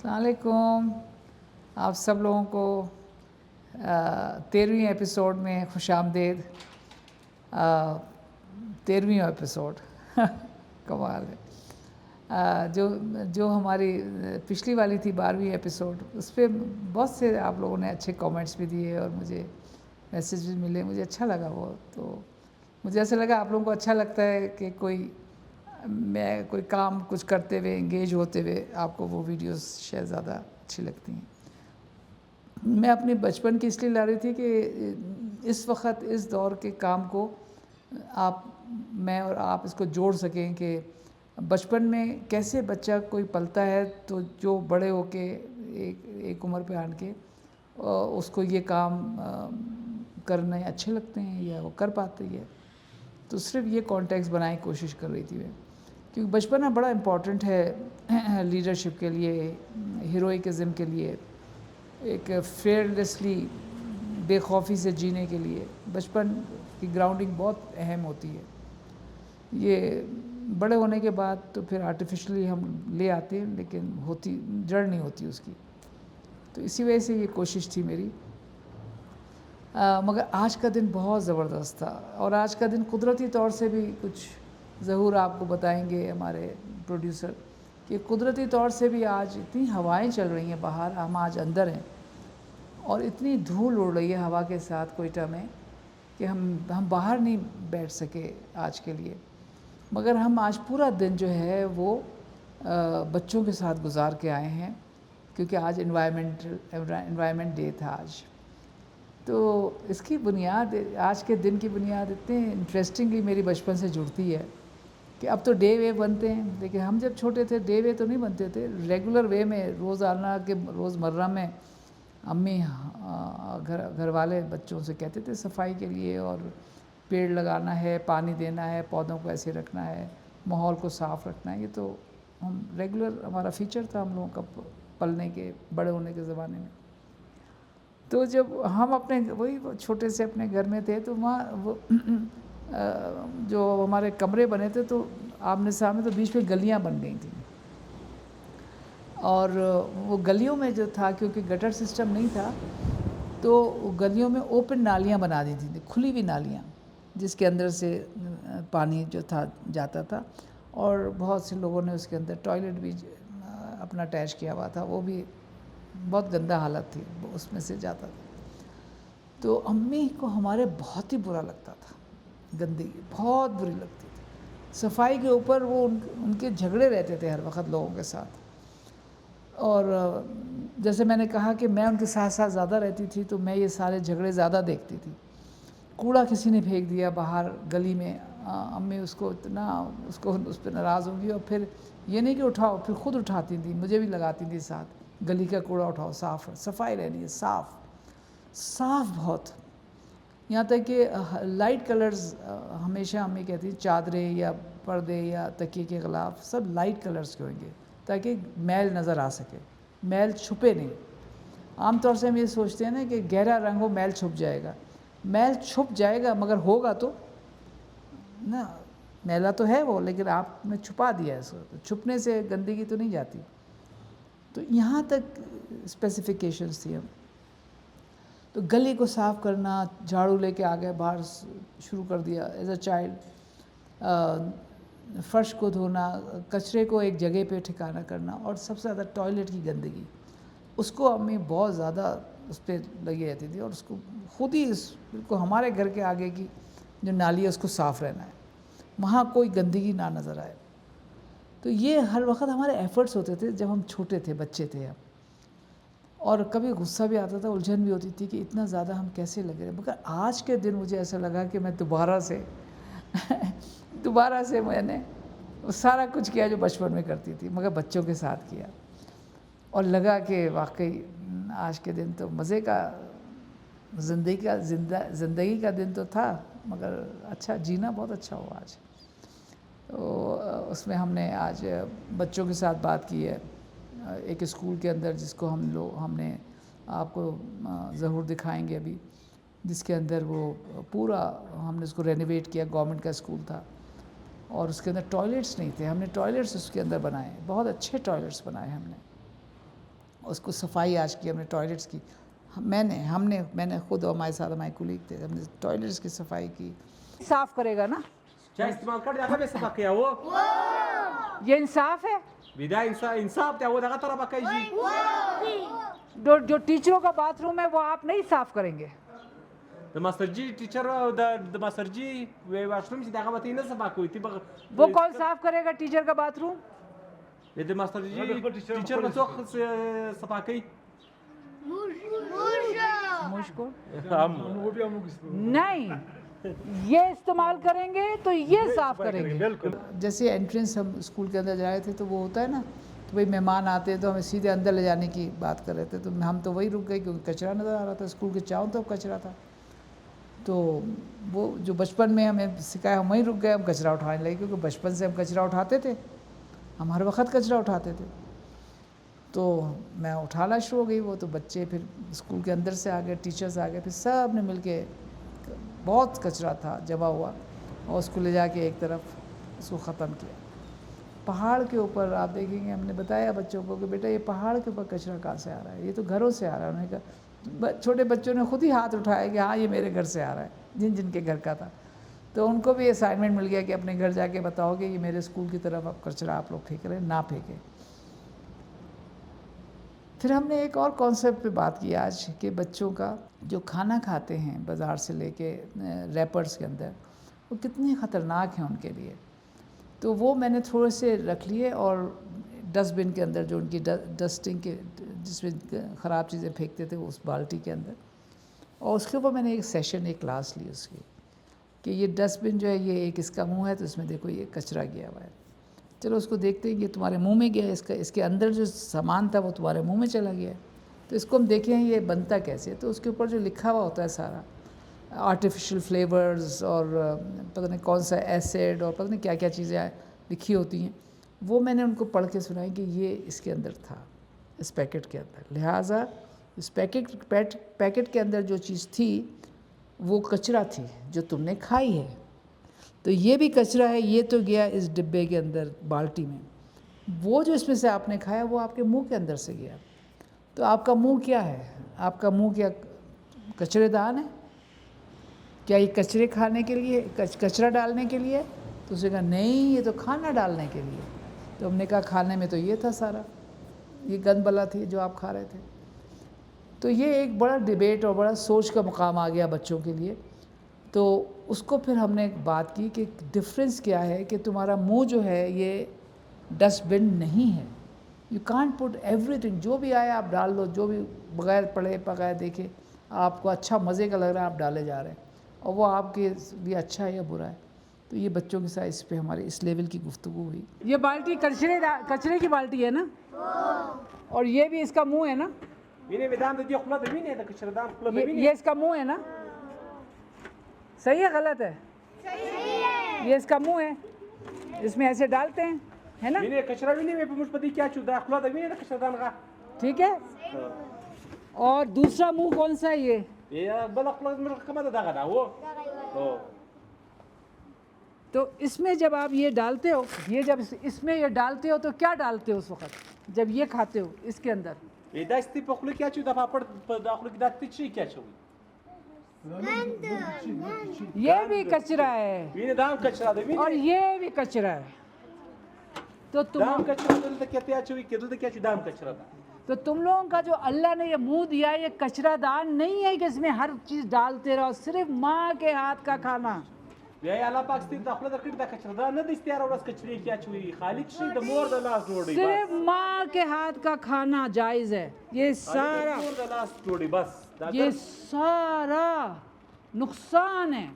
السلام علیکم. آپ سب لوگوں کو 13ویں ایپیسوڈ میں خوش آمدید. 13ویں ایپیسوڈ کمال ہے. جو ہماری پچھلی والی تھی 12ویں ایپیسوڈ، اس پہ بہت سے آپ لوگوں نے اچھے کامنٹس بھی دیے اور مجھے میسیج بھی ملے. مجھے اچھا لگا وہ. تو مجھے ایسا لگا آپ لوگوں کو اچھا لگتا ہے کہ میں کوئی کام کچھ کرتے ہوئے انگیج ہوتے ہوئے آپ کو وہ ویڈیوز شاید زیادہ اچھی لگتی ہیں. میں اپنے بچپن کی اس لیے لا رہی تھی کہ اس وقت اس دور کے کام کو میں اور آپ اس کو جوڑ سکیں کہ بچپن میں کیسے بچہ کوئی پلتا ہے تو جو بڑے ہو کے ایک عمر پہ آن کے اس کو یہ کام کرنے اچھے لگتے ہیں یا وہ کر پاتے ہے. تو صرف یہ کانٹیکس بنانے کی کوشش کر رہی تھی میں، کیونکہ بچپنا بڑا امپورٹنٹ ہے لیڈرشپ کے لیے، ہیروئکزم کے لیے، ایک فیئرلیسلی بے خوفی سے جینے کے لیے. بچپن کی گراؤنڈنگ بہت اہم ہوتی ہے. یہ بڑے ہونے کے بعد تو پھر آرٹیفیشلی ہم لے آتے ہیں، لیکن جڑ نہیں ہوتی اس کی. تو اسی وجہ سے یہ کوشش تھی میری. مگر آج کا دن بہت زبردست تھا، اور آج کا دن قدرتی طور سے بھی کچھ ظہور آپ کو بتائیں گے ہمارے پروڈیوسر، کہ قدرتی طور سے بھی آج اتنی ہوائیں چل رہی ہیں باہر. ہم آج اندر ہیں اور اتنی دھول اڑ رہی ہے ہوا کے ساتھ کوئٹہ میں کہ ہم باہر نہیں بیٹھ سکے آج کے لیے. مگر ہم آج پورا دن جو ہے وہ بچوں کے ساتھ گزار کے آئے ہیں، کیونکہ آج انوائرمنٹ ڈے تھا آج. تو اس کی بنیاد، آج کے دن کی بنیاد اتنے انٹرسٹنگلی میری بچپن سے جڑتی ہے کہ اب تو ڈے وے بنتے ہیں، لیکن ہم جب چھوٹے تھے ڈے وے تو نہیں بنتے تھے. ریگولر وے میں روزانہ کے روزمرہ میں امی گھر والے بچوں سے کہتے تھے صفائی کے لیے، اور پیڑ لگانا ہے، پانی دینا ہے، پودوں کو ایسے رکھنا ہے، ماحول کو صاف رکھنا ہے. یہ تو ہم ریگولر ہمارا فیچر تھا ہم لوگوں کا پلنے کے، بڑے ہونے کے زمانے میں. تو جب ہم وہی چھوٹے سے اپنے گھر میں تھے تو وہاں جو ہمارے کمرے بنے تھے تو آمنے سامنے، تو بیچ میں گلیاں بن گئی تھیں. اور وہ گلیوں میں جو تھا، کیونکہ گٹر سسٹم نہیں تھا، تو گلیوں میں اوپن نالیاں بنا دی تھیں، کھلی ہوئی نالیاں، جس کے اندر سے پانی جو تھا جاتا تھا. اور بہت سے لوگوں نے اس کے اندر ٹوائلٹ بھی اپنا اٹیچ کیا ہوا تھا. وہ بھی بہت گندہ حالت تھی، اس میں سے جاتا تھا. تو امی کو ہمارے بہت ہی برا لگتا تھا، گندگی بہت بری لگتی تھی. صفائی کے اوپر وہ ان کے جھگڑے رہتے تھے ہر وقت لوگوں کے ساتھ. اور جیسے میں نے کہا کہ میں ان کے ساتھ ساتھ زیادہ رہتی تھی، تو میں یہ سارے جھگڑے زیادہ دیکھتی تھی. کوڑا کسی نے پھینک دیا باہر گلی میں، امی اس پہ ناراض ہوگی، اور پھر یہ نہیں کہ اٹھاؤ، پھر خود اٹھاتی تھی، مجھے بھی لگاتی تھی ساتھ. گلی کا کوڑا اٹھاؤ، صفائی رہنی ہے، صاف بہت. یہاں تک کہ لائٹ کلرز ہمیشہ امی کہتی چادریں یا پردے یا تکیے کے غلاف سب لائٹ کلرز کے ہوئیں گے، تاکہ میل نظر آ سکے، میل چھپے نہیں. عام طور سے ہم یہ سوچتے ہیں نا کہ گہرا رنگ ہو میل چھپ جائے گا. میل چھپ جائے گا، مگر ہوگا تو نا، میلا تو ہے وہ، لیکن آپ نے چھپا دیا ہے اس کو، چھپنے سے گندگی تو نہیں جاتی. تو یہاں تک اسپیسیفیکیشنز تھی. تو گلی کو صاف کرنا، جھاڑو لے کے آگے باہر شروع کر دیا ایز اے چائلڈ. فرش کو دھونا، کچرے کو ایک جگہ پہ ٹھکانہ کرنا، اور سب سے زیادہ ٹوائلٹ کی گندگی، اس کو امی بہت زیادہ اس پہ لگی رہتی تھی. اور اس کو خود ہی بالکل ہمارے گھر کے آگے کی جو نالی ہے اس کو صاف رہنا ہے، وہاں کوئی گندگی نہ نظر آئے. تو یہ ہر وقت ہمارے ایفرٹس ہوتے تھے جب ہم چھوٹے تھے، بچے تھے ہم. اور کبھی غصہ بھی آتا تھا، الجھن بھی ہوتی تھی کہ اتنا زیادہ ہم کیسے لگ رہے ہیں. مگر آج کے دن مجھے ایسا لگا کہ میں دوبارہ سے میں نے سارا کچھ کیا جو بچپن میں کرتی تھی، مگر بچوں کے ساتھ کیا. اور لگا کہ واقعی آج کے دن تو مزے کا، زندگی کا دن تو تھا، مگر اچھا جینا بہت اچھا ہوا آج. تو اس میں ہم نے آج بچوں کے ساتھ بات کی ہے ایک اسکول کے اندر، جس کو ہم نے آپ کو ظہور دکھائیں گے ابھی، جس کے اندر وہ پورا ہم نے اس کو رینوویٹ کیا. گورنمنٹ کا اسکول تھا اور اس کے اندر ٹوائلٹس نہیں تھے، ہم نے ٹوائلٹس اس کے اندر بنائے، بہت اچھے ٹوائلٹس بنائے ہم نے. اس کو صفائی آج کی ہم نے ٹوائلٹس کی، میں نے خود اور ہمارے ساتھ ہمارے کولیگ تھے، ہم نے ٹوائلٹس کی صفائی کی. صاف کرے گا نا، چا استعمال کړ هغه به سبا کوي او یہ انصاف ہے. بدا انصاف ته و دغه طرف کوي جو ٹیچروں کا باتھ روم ہے وہ آپ نہیں صاف کریں گے. د ماسترجی ټیچر او د ماسترجی واشروم چې دغه وته نه سبا کوي تی وہ کون صاف کرے گا ٹیچر کا باتھ روم؟ د ماسترجی ټیچر به څوک سبا کوي؟ مجھ کو هم نہیں، یہ استعمال کریں گے تو یہ صاف کریں گے. بالکل. جیسے انٹرنس ہم اسکول کے اندر جا رہے تھے تو وہ ہوتا ہے نا کہ بھئی مہمان آتے ہیں تو ہمیں سیدھے اندر لے جانے کی بات کر رہے تھے، تو ہم تو وہی رک گئے کیونکہ کچرا نظر آ رہا تھا، اسکول کے چاؤں تو کچرا تھا. تو وہ جو بچپن میں ہمیں سکھایا ہم وہیں رک گئے، ہم کچرا اٹھانے لگے کیونکہ بچپن سے ہم کچرا اٹھاتے تھے، ہم ہر وقت کچرا اٹھاتے تھے. تو میں اٹھانا شروع ہو گئی، وہ تو بچے پھر اسکول کے اندر سے آ گئے، ٹیچرز آ گئے، پھر سب نے مل کے، بہت کچرا تھا جمع ہوا اور اس کو لے جا کے ایک طرف اس کو ختم کیا. پہاڑ کے اوپر آپ دیکھیں گے، ہم نے بتایا بچوں کو کہ بیٹا یہ پہاڑ کے اوپر کچرا کہاں سے آ رہا ہے، یہ تو گھروں سے آ رہا ہے. انہوں نے کہا، چھوٹے بچوں نے خود ہی ہاتھ اٹھایا کہ ہاں یہ میرے گھر سے آ رہا ہے، جن جن کے گھر کا تھا. تو ان کو بھی اسائنمنٹ مل گیا کہ اپنے گھر جا کے بتاؤ کہ یہ میرے اسکول کی طرف اب کچرا آپ لوگ پھینک رہے ہیں، نہ پھینکیں. پھر ہم نے ایک اور کانسیپٹ پہ بات کی آج کہ بچوں کا جو کھانا کھاتے ہیں بازار سے لے کے ریپرز کے اندر، وہ کتنے خطرناک ہیں ان کے لیے. تو وہ میں نے تھوڑے سے رکھ لیے اور ڈسٹ بن کے اندر جو ان کی ڈسٹنگ کے جس میں خراب چیزیں پھینکتے تھے اس بالٹی کے اندر، اور اس کے اوپر میں نے ایک سیشن، ایک کلاس لی اس کی کہ یہ ڈسٹ بن جو ہے یہ ایک اس کا منہ ہے تو اس میں دیکھو یہ کچرا گیا ہوا ہے، چلو اس کو دیکھتے ہیں کہ تمہارے منہ میں گیا ہے، اس کے اندر جو سامان تھا وہ تمہارے منہ میں چلا گیا ہے، تو اس کو ہم دیکھیں یہ بنتا کیسے ہے. تو اس کے اوپر جو لکھا ہوا ہوتا ہے سارا آرٹیفیشل فلیورز اور پتہ نہیں کون سا ایسڈ اور پتہ نہیں کیا کیا چیزیں لکھی ہوتی ہیں، وہ میں نے ان کو پڑھ کے سنائی کہ یہ اس کے اندر تھا، اس پیکٹ کے اندر. لہٰذا اس پیکٹ کے اندر جو چیز تھی وہ کچرا تھی جو تم نے کھائی ہے، تو یہ بھی کچرا ہے، یہ تو گیا اس ڈبے کے اندر بالٹی میں. وہ جو اس میں سے آپ نے کھایا وہ آپ کے منہ کے اندر سے گیا. تو آپ کا منہ کیا ہے؟ آپ کا منہ کیا کچرے دان ہے؟ کیا یہ کچرے کھانے کے لیے، کچرا ڈالنے کے لیے؟ تو اس نے کہا نہیں یہ تو کھانا ڈالنے کے لیے. تو ہم نے کہا کھانے میں تو یہ تھا سارا، یہ گند بلا تھی جو آپ کھا رہے تھے. تو یہ ایک بڑا ڈیبیٹ اور بڑا سوچ کا مقام آ گیا بچوں کے لیے. تو اس کو پھر ہم نے بات کی کہ ڈفرینس کیا ہے کہ تمہارا منہ جو ہے یہ ڈسٹ بن نہیں ہے. You can't put every thing, جو بھی آیا آپ ڈال دو، جو بھی بغیر پڑھے بغیر دیکھے آپ کو اچھا مزے کا لگ رہا ہے آپ ڈالے جا رہے ہیں، اور وہ آپ کے لیے اچھا ہے یا برا ہے. تو یہ بچوں کے ساتھ اس پہ ہمارے اس لیول کی گفتگو ہوئی. یہ بالٹی کچرے کی بالٹی ہے نا، اور یہ بھی اس کا منہ ہے نا، یہ اس کا منہ ہے نا، صحیح ہے غلط ہے؟ یہ اس کا منہ ہے، اس میں ایسے ڈالتے ہیں ہے نا، ٹھیک ہے. اور دوسرا منہ کون سا ہے یہ؟ تو اس میں جب آپ یہ ڈالتے ہو، یہ جب اس میں یہ ڈالتے ہو تو کیا ڈالتے ہو اس وقت جب یہ کھاتے ہو اس کے اندر؟ یہ بھی کچرا ہے اور یہ بھی کچرا ہے. تو تم لوگوں کا جو اللہ نے یہ منہ دیا ہے یہ کچرا دان نہیں ہے کہ اس میں ہر چیز ڈالتے رہو، صرف ماں کے ہاتھ کا کھانا. صرف ماں کے ہاتھ کا کھانا جائز ہے. یہ سارا نقصان ہے.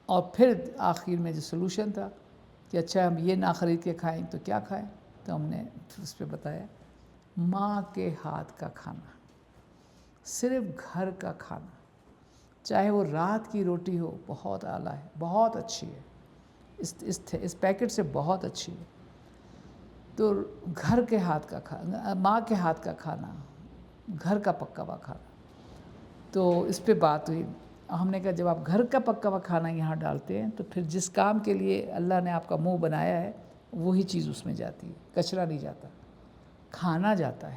اور پھر آخر میں جو سلوشن تھا کہ اچھا ہم یہ نہ خرید کے کھائیں تو کیا کھائیں، تو ہم نے اس پہ بتایا ماں کے ہاتھ کا کھانا، صرف گھر کا کھانا، چاہے وہ رات کی روٹی ہو، بہت اعلیٰ ہے، بہت اچھی ہے، اس پیکٹ سے بہت اچھی ہے. تو گھر کے ہاتھ کا کھانا، ماں کے ہاتھ کا کھانا، گھر کا پکا ہوا کھانا. تو اس پہ بات ہوئی. ہم نے کہا جب آپ گھر کا پکا ہوا کھانا یہاں ڈالتے ہیں تو پھر جس کام کے لیے اللہ نے آپ کا منہ بنایا ہے وہی چیز اس میں جاتی ہے، کچرا نہیں جاتا، کھانا جاتا ہے.